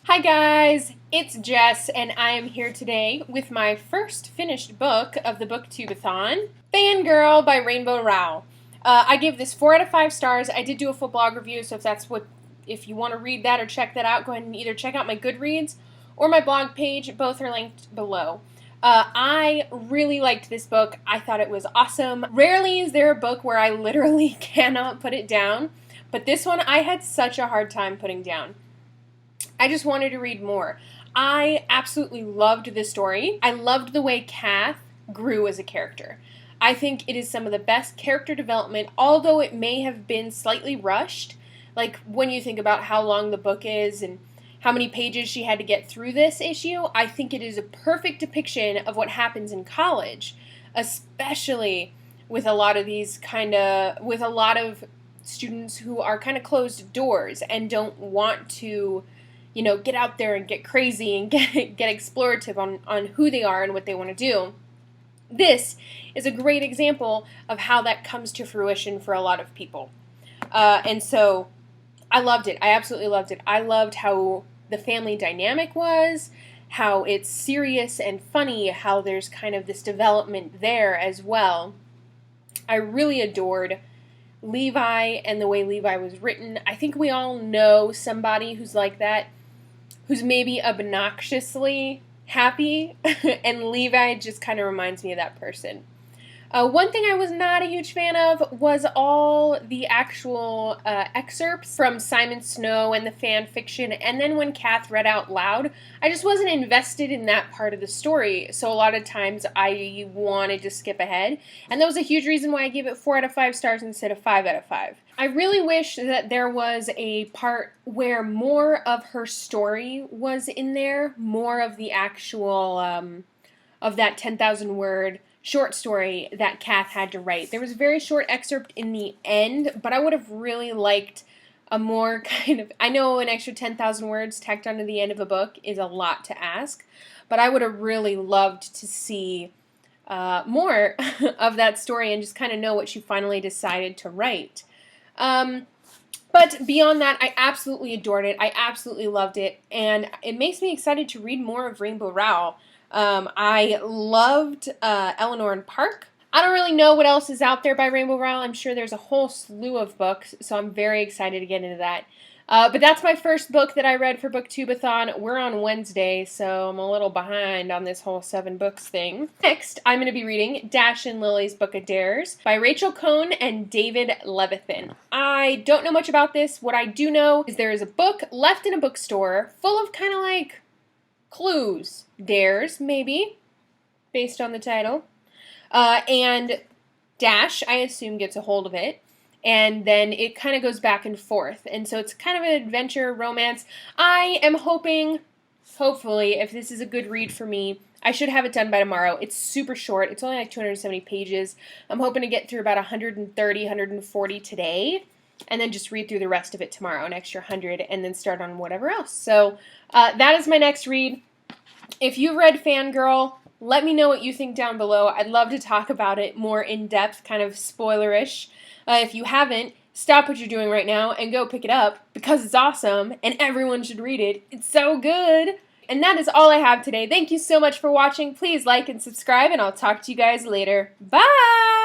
Hi guys, it's Jess, and I am here today with my first finished book of the Booktubeathon, Fangirl by Rowell. I gave this 4 out of 5 stars. I did do a full blog review, so if you want to read that or check that out, go ahead and either check out my Goodreads or my blog page. Both are linked below. I really liked this book. I thought it was awesome. Rarely is there a book where I literally cannot put it down, but this one I had such a hard time putting down. I just wanted to read more. I absolutely loved this story. I loved the way Kath grew as a character. I think it is some of the best character development, although it may have been slightly rushed. Like when you think about how long the book is and how many pages she had to get through this issue, I think it is a perfect depiction of what happens in college, especially with a lot of students who are kind of closed doors and don't want to get out there and get crazy and get explorative on who they are and what they want to do. This is a great example of how that comes to fruition for a lot of people. And so I loved it. I absolutely loved it. I loved how the family dynamic was, how it's serious and funny, how there's kind of this development there as well. I really adored Levi and the way Levi was written. I think we all know somebody who's like that, who's maybe obnoxiously happy, and Levi just kind of reminds me of that person. One thing I was not a huge fan of was all the actual excerpts from Simon Snow and the fan fiction, and then when Kath read out loud, I just wasn't invested in that part of the story, so a lot of times I wanted to skip ahead, and that was a huge reason why I gave it 4 out of 5 stars instead of 5 out of 5. I really wish that there was a part where more of her story was in there, more of the actual, of that 10,000 word short story that Kath had to write. There was a very short excerpt in the end, but I would have really liked a more kind of, I know an extra 10,000 words tacked onto the end of a book is a lot to ask, but I would have really loved to see more of that story and just kind of know what she finally decided to write. But beyond that, I absolutely adored it. I absolutely loved it, and it makes me excited to read more of Rowell. I loved Eleanor and Park. I don't really know what else is out there by Rowell. I'm sure there's a whole slew of books, so I'm very excited to get into that. But that's my first book that I read for Booktubeathon. We're on Wednesday, so I'm a little behind on this whole 7 books thing. Next, I'm going to be reading Dash and Lily's Book of Dares by Rachel Cohn and David Levithan. I don't know much about this. What I do know is there is a book left in a bookstore full of kind of like clues, dares, maybe, based on the title. And Dash, I assume, gets a hold of it. And then it kind of goes back and forth. And so it's kind of an adventure, romance. I am hoping, hopefully, if this is a good read for me, I should have it done by tomorrow. It's super short. It's only like 270 pages. I'm hoping to get through about 130, 140 today, and then just read through the rest of it tomorrow, an extra 100, and then start on whatever else. So that is my next read. If you read Fangirl, let me know what you think down below. I'd love to talk about it more in depth, kind of spoilerish. If you haven't, stop what you're doing right now and go pick it up because it's awesome and everyone should read it. It's so good. And that is all I have today. Thank you so much for watching. Please like and subscribe, and I'll talk to you guys later. Bye!